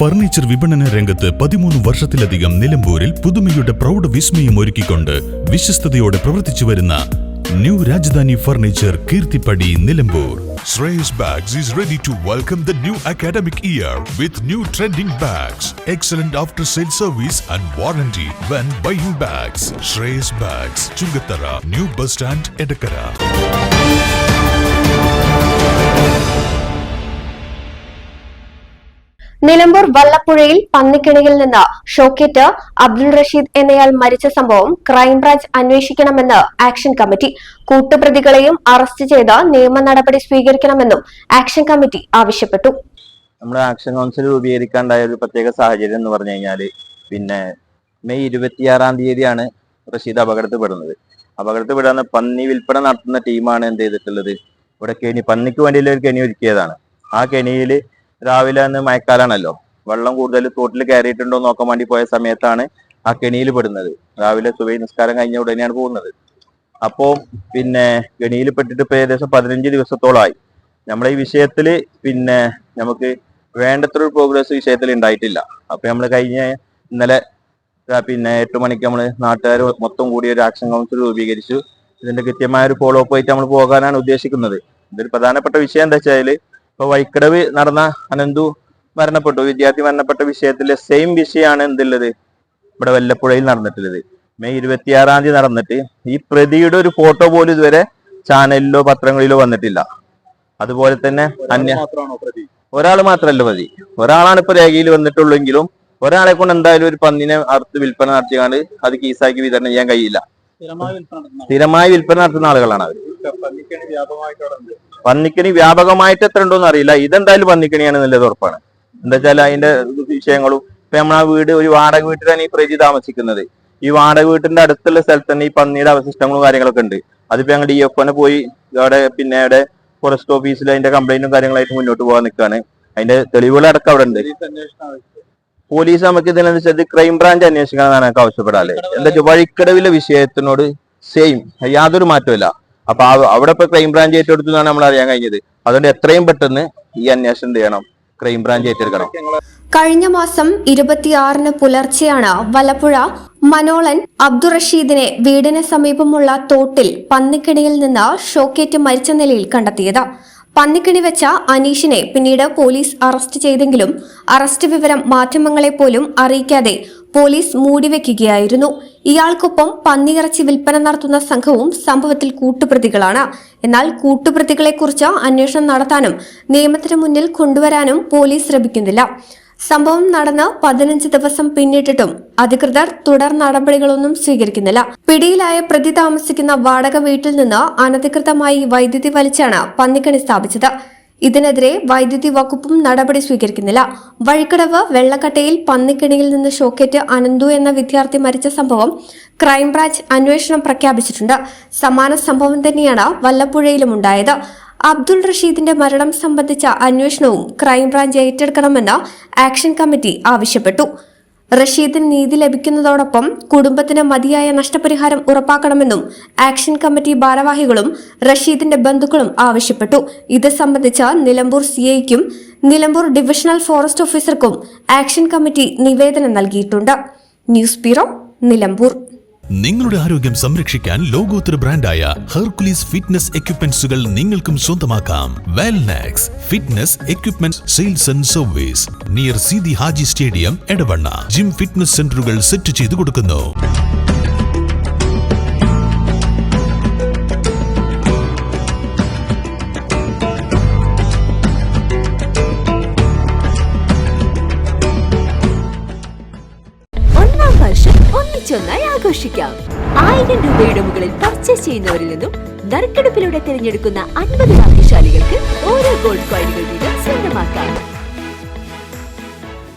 Furniture വിപണന രംഗത്ത് 13 വർഷത്തിലധികം നിലമ്പൂരിൽ പുതുമയുടെ പ്രൗഢ വിസ്മയം ഒരുക്കിക്കൊണ്ട് വിശ്വസ്തയോടെ പ്രവർത്തിച്ചു വരുന്ന new Rajdhani furniture Keerthipadi Nilambur. Shreyas Bags is ready to welcome the new academic year with new trending bags, excellent after-sale service and warranty when buying bags. Shreyas Bags, Chungattara, New Bus Stand, Edakara. Nilambur വല്ലപ്പുഴയിൽ പന്നിക്കിണിയിൽ നിന്ന് ഷോക്കേറ്റ് അബ്ദുൾ റഷീദ് എന്നയാൾ മരിച്ച സംഭവം crime branch അന്വേഷിക്കണമെന്ന് action committee. കൂട്ടുപ്രതികളെയും arrest ചെയ്ത് നിയമ നടപടി സ്വീകരിക്കണമെന്നും ആക്ഷൻ കമ്മിറ്റി ആവശ്യപ്പെട്ടു. നമ്മുടെ ആക്ഷൻ കൗൺസിൽ രൂപീകരിക്കാണ്ടായ ഒരു പ്രത്യേക സാഹചര്യം എന്ന് പറഞ്ഞു കഴിഞ്ഞാൽ മെയ് 26-ാം തീയതിയാണ് റഷീദ് അപകടത്തിൽപ്പെടുന്നത്. പന്നി വിൽപ്പന നടത്തുന്ന ടീമാണ് എന്ത് ചെയ്തിട്ടുള്ളത്, ഇവിടെ പന്നിക്ക് വേണ്ടിയുള്ള ഒരു കെണി ഒരുക്കിയതാണ്. ആ കെണിയിൽ രാവിലെ അന്ന് മഴക്കാലാണല്ലോ, വെള്ളം കൂടുതൽ തോട്ടിൽ കയറിയിട്ടുണ്ടോ നോക്കാൻ വേണ്ടി പോയ സമയത്താണ് ആ കെണിയിൽ പെടുന്നത്. രാവിലെ സുബഹി നിസ്കാരം കഴിഞ്ഞ ഉടനെയാണ് പോകുന്നത്. അപ്പോൾ കെണിയിൽ പെട്ടിട്ട് ഇപ്പൊ ഏകദേശം 15 ദിവസത്തോളമായി. നമ്മുടെ ഈ വിഷയത്തിൽ നമുക്ക് വേണ്ടത്ര ഒരു പ്രോഗ്രസ് വിഷയത്തിൽ ഉണ്ടായിട്ടില്ല. അപ്പൊ നമ്മൾ ഇന്നലെ 8 മണിക്ക് നമ്മൾ നാട്ടുകാർ മൊത്തം കൂടി ഒരു ആക്ഷൻ കൗൺസിൽ രൂപീകരിച്ചു. ഇതിന്റെ കൃത്യമായ ഒരു ഫോളോ അപ്പ് ആയിട്ട് നമ്മൾ പോകാനാണ് ഉദ്ദേശിക്കുന്നത്. ഇതൊരു പ്രധാനപ്പെട്ട വിഷയം എന്താ വെച്ചാൽ, ഇപ്പൊ വൈക്കടവ് നടന്ന അനന്തു വിദ്യാർത്ഥി മരണപ്പെട്ട വിഷയത്തിലെ സെയിം വിഷയമാണ് എന്തുള്ളത് ഇവിടെ വല്ലപ്പുഴയിൽ നടന്നിട്ടുള്ളത്. മെയ് 26-ാം തീയതി നടന്നിട്ട് ഈ പ്രതിയുടെ ഒരു ഫോട്ടോ പോലും ഇതുവരെ ചാനലിലോ പത്രങ്ങളിലോ വന്നിട്ടില്ല. അതുപോലെ തന്നെ ഒരാൾ മാത്രമല്ല പ്രതി, ഒരാളാണ് ഇപ്പൊ രേഖയിൽ വന്നിട്ടുള്ളെങ്കിലും ഒരാളെ കൊണ്ട് എന്തായാലും ഒരു പന്നിനെ അറുത്ത് വിൽപ്പന നടത്തിയാണ്ട് അത് കീസാക്കി വിതരണം ചെയ്യാൻ കഴിയില്ല. സ്ഥിരമായി വിൽപ്പന നടത്തുന്ന ആളുകളാണ് അവർ. പന്നിക്കണി വ്യാപകമായിട്ട് എത്ര ഉണ്ടോന്ന് അറിയില്ല. ഇതെന്തായാലും പന്നിക്കണിയാണ് നല്ലത് ഉറപ്പാണ്. എന്താ വെച്ചാൽ അതിന്റെ വിഷയങ്ങളും ഇപ്പൊ നമ്മളാ ഒരു വാടക വീട്ടിലാണ് ഈ പ്രജി താമസിക്കുന്നത്. ഈ വാടക വീട്ടിന്റെ അടുത്തുള്ള സ്ഥലത്ത് തന്നെ ഈ പന്നിയുടെ അവശിഷ്ടങ്ങളും കാര്യങ്ങളൊക്കെ ഉണ്ട്. അതിപ്പോ ഞങ്ങൾ DFOനെ പോയി അവിടെ ഫോറസ്റ്റ് ഓഫീസിൽ അതിന്റെ കംപ്ലൈന്റും കാര്യങ്ങളായിട്ട് മുന്നോട്ട് പോകാൻ നിൽക്കുകയാണ്. അതിന്റെ തെളിവുകളടക്കം അവിടെ ഉണ്ട്. പോലീസ് നമുക്ക് ഇതിനനുസരിച്ച് ക്രൈംബ്രാഞ്ച് അന്വേഷിക്കണമെന്നാണ് ഞങ്ങൾക്ക് ആവശ്യപ്പെടാല്ലേ. എന്താ വെച്ചാൽ വഴിക്കടവിലെ വിഷയത്തിനോട് സെയിം യാതൊരു മാറ്റമില്ല. അപ്പൊ അവിടെ ഇപ്പൊ ക്രൈംബ്രാഞ്ച് ഏറ്റെടുത്തു എന്നാണ് നമ്മൾ അറിയാൻ കഴിഞ്ഞത്. അതുകൊണ്ട് എത്രയും പെട്ടെന്ന് ഈ അന്വേഷണം ചെയ്യണം, ക്രൈംബ്രാഞ്ച് ഏറ്റെടുക്കണം. കഴിഞ്ഞ മാസം 26-ന് പുലർച്ചെയാണ് വല്ലപ്പുഴ മനോളൻ അബ്ദുൾ റഷീദിനെ വീടിന് സമീപമുള്ള തോട്ടിൽ പന്നിക്കിണിയിൽ നിന്ന് ഷോക്കേറ്റ് മരിച്ച നിലയിൽ കണ്ടെത്തിയത്. പന്നിക്കിണി വെച്ച അനീഷിനെ പിന്നീട് പോലീസ് അറസ്റ്റ് ചെയ്തെങ്കിലും അറസ്റ്റ് വിവരം മാധ്യമങ്ങളെ പോലും അറിയിക്കാതെ പോലീസ് മൂടിവെക്കുകയായിരുന്നു. ഇയാൾക്കൊപ്പം പന്നിയിറച്ചി വിൽപ്പന നടത്തുന്ന സംഘവും സംഭവത്തിൽ കൂട്ടുപ്രതികളാണ്. എന്നാൽ കൂട്ടുപ്രതികളെക്കുറിച്ച് അന്വേഷണം നടത്താനും നിയമത്തിന് മുന്നിൽ കൊണ്ടുവരാനും പോലീസ് ശ്രമിക്കുന്നില്ല. സംഭവം നടന്ന് 15 ദിവസം പിന്നിട്ടിട്ടും അധികൃതർ തുടർ നടപടികളൊന്നും സ്വീകരിക്കുന്നില്ല. പിടിയിലായ പ്രതി താമസിക്കുന്ന വാടക വീട്ടിൽ നിന്ന് അനധികൃതമായി വൈദ്യുതി വലിച്ചാണ് പന്നിക്കണി സ്ഥാപിച്ചത്. ഇതിനെതിരെ വൈദ്യുതി വകുപ്പും നടപടി സ്വീകരിക്കുന്നില്ല. വഴിക്കടവ് വെള്ളക്കട്ടയിൽ പന്നിക്കിണിയിൽ നിന്ന് ഷോക്കേറ്റ് അനന്തു എന്ന വിദ്യാർത്ഥി മരിച്ച സംഭവം ക്രൈംബ്രാഞ്ച് അന്വേഷണം പ്രഖ്യാപിച്ചിട്ടുണ്ട്. സമാന സംഭവം തന്നെയാണ് വല്ലപ്പുഴയിലും ഉണ്ടായത്. അബ്ദുൾ റഷീദിന്റെ മരണം സംബന്ധിച്ച അന്വേഷണവും ക്രൈംബ്രാഞ്ച് ഏറ്റെടുക്കണമെന്ന് ആക്ഷൻ കമ്മിറ്റി ആവശ്യപ്പെട്ടു. റഷീദിന് നീതി ലഭിക്കുന്നതോടൊപ്പം കുടുംബത്തിന് മതിയായ നഷ്ടപരിഹാരം ഉറപ്പാക്കണമെന്നും ആക്ഷൻ കമ്മിറ്റി ഭാരവാഹികളും റഷീദിന്റെ ബന്ധുക്കളും ആവശ്യപ്പെട്ടു. ഇത് സംബന്ധിച്ച് നിലമ്പൂർ CIക്കും നിലമ്പൂർ ഡിവിഷണൽ ഫോറസ്റ്റ് ഓഫീസർക്കും ആക്ഷൻ കമ്മിറ്റി നിവേദനം നൽകിയിട്ടുണ്ട്. News bureau, Nilambur. നിങ്ങളുടെ ആരോഗ്യം സംരക്ഷിക്കാൻ ലോകോത്തര ബ്രാൻഡായ ഹെർക്കുലീസ് ഫിറ്റ്നസ് എക്യുപ്മെന്റ്സുകൾ നിങ്ങൾക്കും സ്വന്തമാക്കാം. Wellnex fitness equipment sales and service near Sidhi Haji stadium, Edavanna. Gym fitness സെന്ററുകൾ സെറ്റ് ചെയ്തു കൊടുക്കുന്നു. ഒന്നിച്ചൊന്നായി ആഘോഷിക്കാം. 1000 രൂപയുടെ മുകളിൽ പർച്ചേസ് ചെയ്യുന്നവരിൽ നിന്നും നറുക്കെടുപ്പിലൂടെ തിരഞ്ഞെടുക്കുന്ന 50 ഭാഗ്യശാലികൾക്ക് ഓരോ ഗോൾഡ് കോയിനുകൾ വീതം സ്വന്തമാക്കാം.